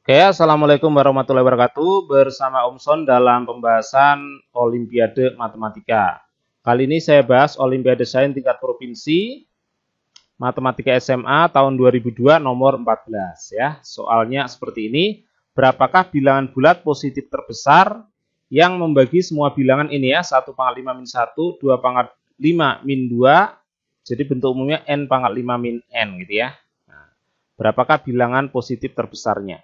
Oke, Assalamualaikum warahmatullahi wabarakatuh. Bersama Om Son dalam pembahasan Olimpiade Matematika. Kali ini saya bahas Olimpiade Sains tingkat provinsi Matematika SMA tahun 2002 nomor 14 ya. Soalnya seperti ini, berapakah bilangan bulat positif terbesar yang membagi semua bilangan ini ya, 1 pangkat 5 min 1, 2 pangkat 5 min 2, jadi bentuk umumnya n pangkat 5 min n gitu ya. Nah, berapakah bilangan positif terbesarnya?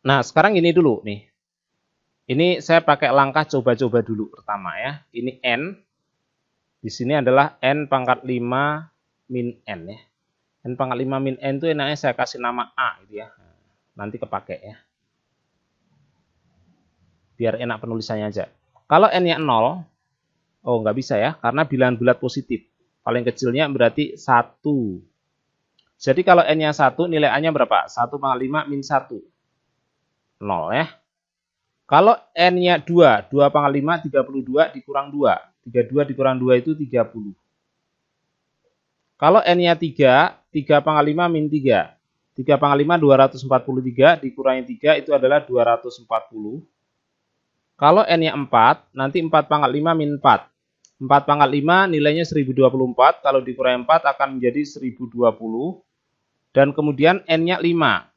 Nah, sekarang ini dulu nih. Ini saya pakai langkah coba-coba dulu pertama ya. Ini n. Di sini adalah n pangkat 5 min n ya. N pangkat 5 min n itu enaknya saya kasih nama A gitu ya. Nanti kepake ya. Biar enak penulisannya aja. Kalau n-nya 0, oh nggak bisa ya, karena bilangan bulat positif. Paling kecilnya berarti 1. Jadi kalau n-nya 1, nilai A-nya berapa? 1 pangkat 5 min 1. 0 ya. Kalau n-nya 2, 2 pangkat 5, 32 dikurang 2. 32 dikurang 2 itu 30. Kalau n-nya 3, 3 pangkat 5 min 3. 3 pangkat 5, 243, dikurangi 3 itu adalah 240. Kalau n-nya 4, nanti 4 pangkat 5 min 4. 4 pangkat 5 nilainya 1024, kalau dikurangi 4 akan menjadi 1020. Dan kemudian n-nya 5.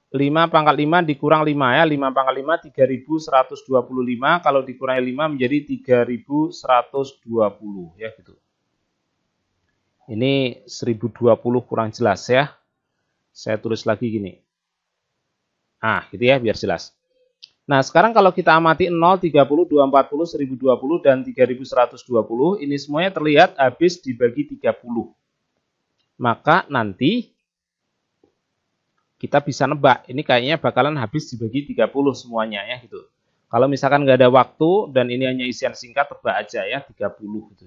5 pangkat 5 dikurang 5 ya. 5 pangkat 5 3125. Kalau dikurangi 5 menjadi 3120 ya gitu. Ini 1020 kurang jelas ya. Saya tulis lagi gini. Ah, gitu ya biar jelas. Nah, sekarang kalau kita amati 0, 30, 240, 1020 dan 3120, ini semuanya terlihat habis dibagi 30. Maka nanti kita bisa nebak, ini kayaknya bakalan habis dibagi 30 semuanya ya gitu. Kalau misalkan nggak ada waktu dan ini hanya isian singkat, tebak aja ya 30 gitu.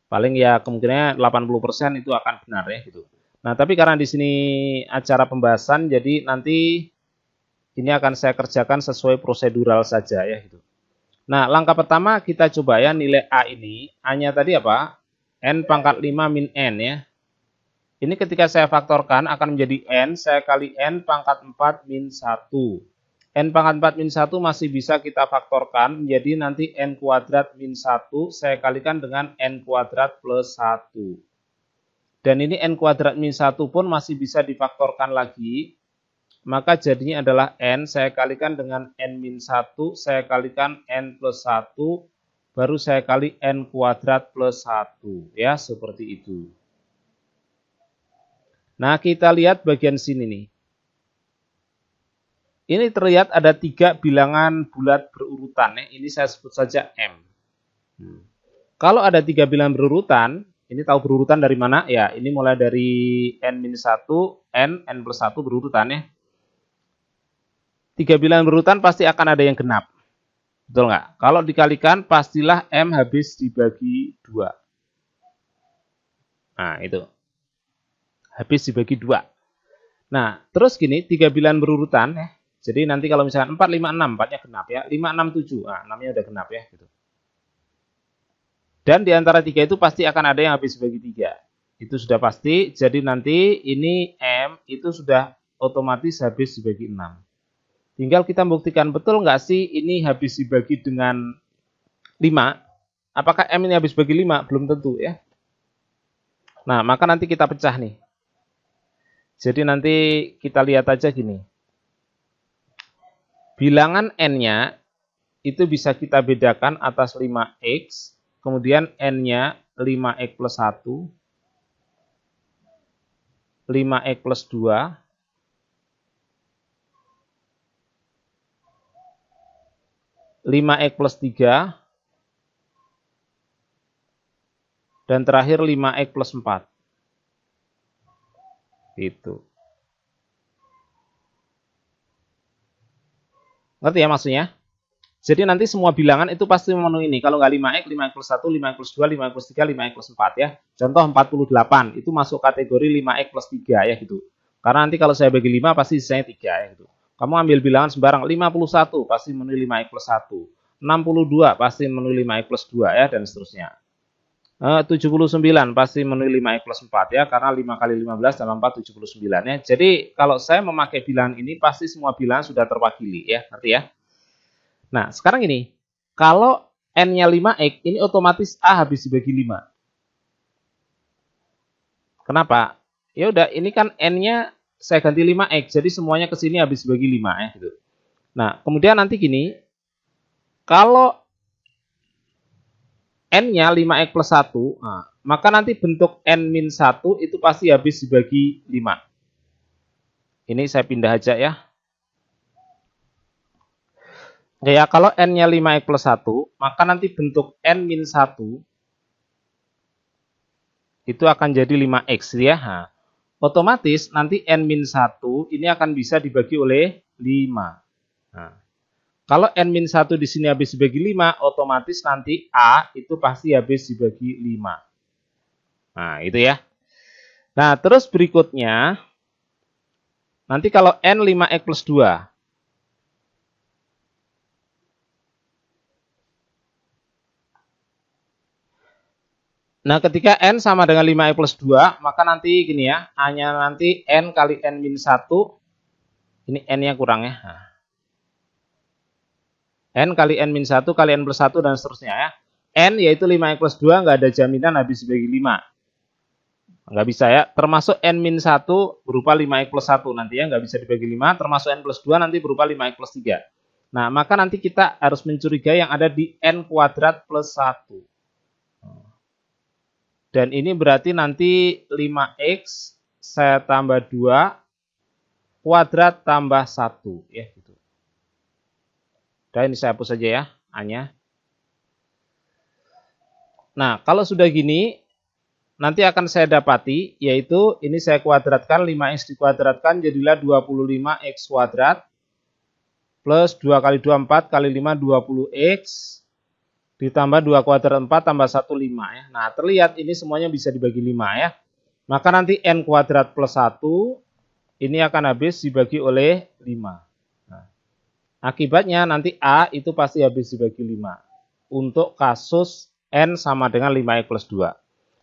Paling ya kemungkinannya 80% itu akan benar ya gitu. Nah, tapi karena di sini acara pembahasan, jadi nanti ini akan saya kerjakan sesuai prosedural saja ya gitu. Nah, langkah pertama kita coba ya nilai A ini, A-nya tadi apa? N pangkat 5 min N ya. Ini ketika saya faktorkan akan menjadi N, saya kali N pangkat 4 min 1. N pangkat 4 min 1 masih bisa kita faktorkan menjadi nanti N kuadrat min 1, saya kalikan dengan N kuadrat plus 1. Dan ini N kuadrat min 1 pun masih bisa difaktorkan lagi. Maka jadinya adalah N, saya kalikan dengan N min 1, saya kalikan N plus 1, baru saya kali N kuadrat plus 1. Ya, seperti itu. Nah, kita lihat bagian sini nih. Ini terlihat ada 3 bilangan bulat berurutan. Ya. Ini saya sebut saja M. Kalau ada 3 bilangan berurutan, ini tahu berurutan dari mana? Ya, ini mulai dari N-1, N plus 1 berurutan ya. 3 bilangan berurutan pasti akan ada yang genap. Betul nggak? Kalau dikalikan, pastilah M habis dibagi 2. Nah, itu. Habis dibagi 2. Nah, terus gini, 3 bilangan berurutan ya. Jadi nanti kalau misalkan 4, 5, 6, 4-nya genap ya. 5, 6, 7. Nah, 6-nya udah genap ya. Gitu. Dan di antara 3 itu pasti akan ada yang habis dibagi 3. Itu sudah pasti. Jadi nanti ini M itu sudah otomatis habis dibagi 6. Tinggal kita buktikan betul nggak sih ini habis dibagi dengan 5. Apakah M ini habis bagi 5? Belum tentu ya. Nah, maka nanti kita pecah nih. Jadi nanti kita lihat aja gini. Bilangan N-nya itu bisa kita bedakan atas 5X, kemudian N-nya 5X plus 1, 5X plus 2, 5X plus 3, dan terakhir 5X plus 4. Itu. Ngerti ya maksudnya? Jadi nanti semua bilangan itu pasti memenuhi ini. Kalau nggak 5X, 5X plus 1, 5X plus 2, 5X plus 3, 5X plus 4 ya. Contoh 48, itu masuk kategori 5X plus 3 ya gitu. Karena nanti kalau saya bagi 5 pasti sisanya 3 ya gitu. Kamu ambil bilangan sembarang, 51 pasti memenuhi 5X plus 1. 62 pasti memenuhi 5X plus 2 ya dan seterusnya. 79 pasti memenuhi 5x plus 4 ya, karena 5 kali 15 tambah 4 79 ya. Jadi kalau saya memakai bilangan ini pasti semua bilangan sudah terwakili ya, ngerti ya? Nah, sekarang ini kalau n-nya 5x, ini otomatis A habis dibagi 5. Kenapa? Ya udah, ini kan n-nya saya ganti 5x, jadi semuanya ke sini habis dibagi 5 ya gitu. Nah, kemudian nanti gini, kalau n-nya 5x plus 1, nah, maka nanti bentuk n-1 itu pasti habis dibagi 5. Ini saya pindah aja ya. Ya, kalau n-nya 5x plus 1, maka nanti bentuk n-1 itu akan jadi 5x ya. Nah, otomatis nanti n-1 ini akan bisa dibagi oleh 5. Nah, kalau n-1 di sini habis dibagi 5, otomatis nanti A itu pasti habis dibagi 5. Nah, itu ya. Nah, terus berikutnya, nanti kalau n 5x plus 2. Nah, ketika n sama dengan 5x plus 2, maka nanti gini ya, hanya nanti n kali n-1, ini n-nya kurang ya. Nah, n kali n-1 kali n plus 1 dan seterusnya ya. N yaitu 5x plus 2 nggak ada jaminan habis dibagi 5. Nggak bisa ya, termasuk n-1 berupa 5x plus 1 nanti ya, nggak bisa dibagi 5, termasuk n plus 2 nanti berupa 5x plus 3. Nah, maka nanti kita harus mencurigai yang ada di n kuadrat plus 1. Dan ini berarti nanti 5x saya tambah 2 kuadrat tambah 1 ya gitu. Dan ini saya hapus saja ya, A-nya. Nah, kalau sudah gini, nanti akan saya dapati, yaitu ini saya kuadratkan, 5x dikuadratkan jadilah 25x kuadrat, plus 2 kali 2, 4, kali 5, 20x, ditambah 2 kuadrat 4, tambah 1, 5 ya. Nah, terlihat ini semuanya bisa dibagi 5 ya. Maka nanti n kuadrat plus 1, ini akan habis dibagi oleh 5. Nah, akibatnya nanti A itu pasti habis dibagi 5. Untuk kasus n sama dengan 5x plus 2.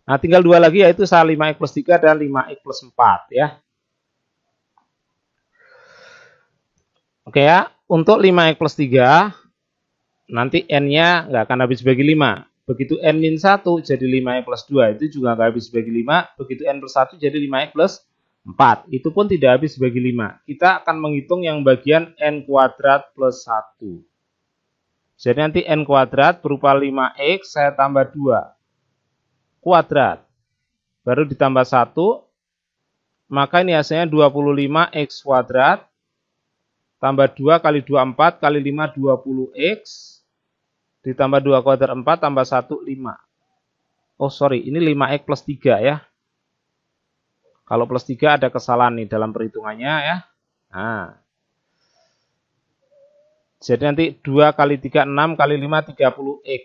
Nah, tinggal dua lagi yaitu 5x plus 3 dan 5x plus 4 ya. Oke ya, untuk 5x plus 3, nanti n-nya nggak akan habis bagi 5. Begitu n-1 jadi 5x plus 2, itu juga nggak habis bagi 5. Begitu n plus 1 jadi 5x plus 4, itu pun tidak habis bagi 5. Kita akan menghitung yang bagian n kuadrat plus 1. Jadi nanti n kuadrat berupa 5x saya tambah 2 kuadrat. Baru ditambah 1, maka ini hasilnya 25x kuadrat. Tambah 2 kali 2, 4, kali 5, 20x. Ditambah 2 kuadrat 4, tambah 1, 5. Oh sorry, ini 5x plus 3 ya. Kalau plus 3 ada kesalahan nih dalam perhitungannya ya. Nah. Jadi nanti 2 kali 3, 6, kali 5, 30x.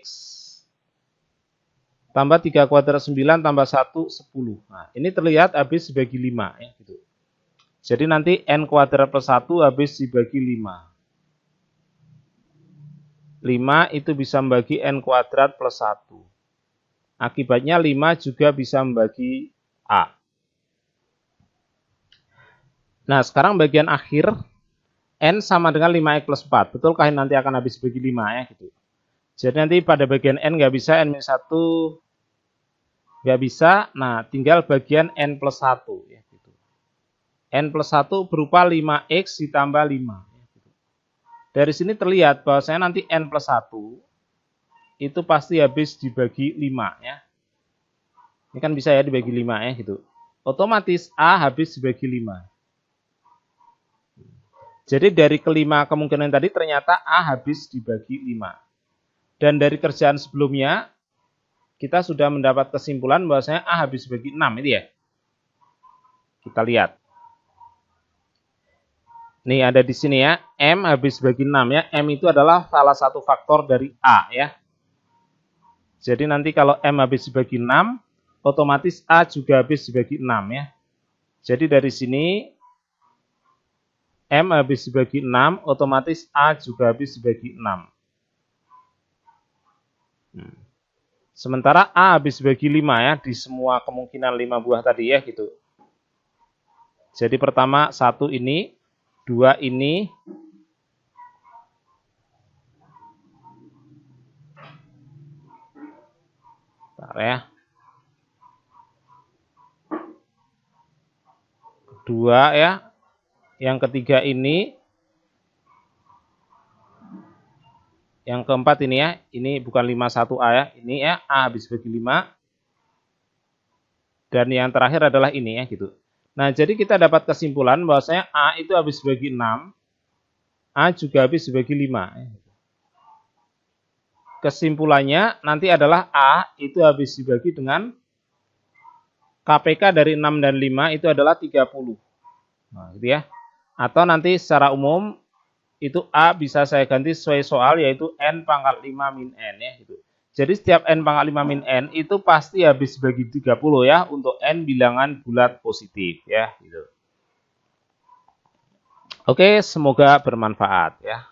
Tambah 3 kuadrat 9, tambah 1, 10. Nah, ini terlihat habis dibagi 5 ya gitu. Jadi nanti n kuadrat plus 1 habis dibagi 5. 5 itu bisa membagi n kuadrat plus 1. Akibatnya 5 juga bisa membagi A. Nah, sekarang bagian akhir, n sama dengan 5x plus 4. Betulkah ini nanti akan habis bagi 5 ya gitu. Jadi nanti pada bagian n nggak bisa, n-1 nggak bisa. Nah, tinggal bagian n plus 1 ya gitu. N plus 1 berupa 5x ditambah 5. Dari sini terlihat bahwasanya nanti n plus 1 itu pasti habis dibagi 5 ya. Ini kan bisa ya dibagi 5 ya gitu. Otomatis A habis dibagi 5. Jadi dari kelima kemungkinan tadi ternyata A habis dibagi 5. Dan dari kerjaan sebelumnya kita sudah mendapat kesimpulan bahwasanya A habis dibagi 6 itu ya. Kita lihat. Nih ada di sini ya, M habis bagi 6 ya. M itu adalah salah satu faktor dari A ya. Jadi nanti kalau M habis dibagi 6, otomatis A juga habis dibagi 6 ya. Jadi dari sini M habis dibagi 6, otomatis A juga habis dibagi 6. Sementara A habis bagi 5 ya, di semua kemungkinan 5 buah tadi ya gitu. Jadi pertama 1 ini, 2 ini, bentar ya. Kedua ya, yang ketiga ini, yang keempat ini ya, ini bukan 51A ya, ini ya A habis bagi 5. Dan yang terakhir adalah ini ya gitu. Nah, jadi kita dapat kesimpulan bahwasanya A itu habis bagi 6, A juga habis bagi 5. Kesimpulannya nanti adalah A itu habis dibagi dengan KPK dari 6 dan 5 itu adalah 30. Nah, gitu ya. Atau nanti secara umum itu A bisa saya ganti sesuai soal yaitu N pangkat 5 min N ya gitu. Jadi setiap N pangkat 5 min N itu pasti habis bagi 30 ya untuk N bilangan bulat positif ya gitu. Oke, semoga bermanfaat ya.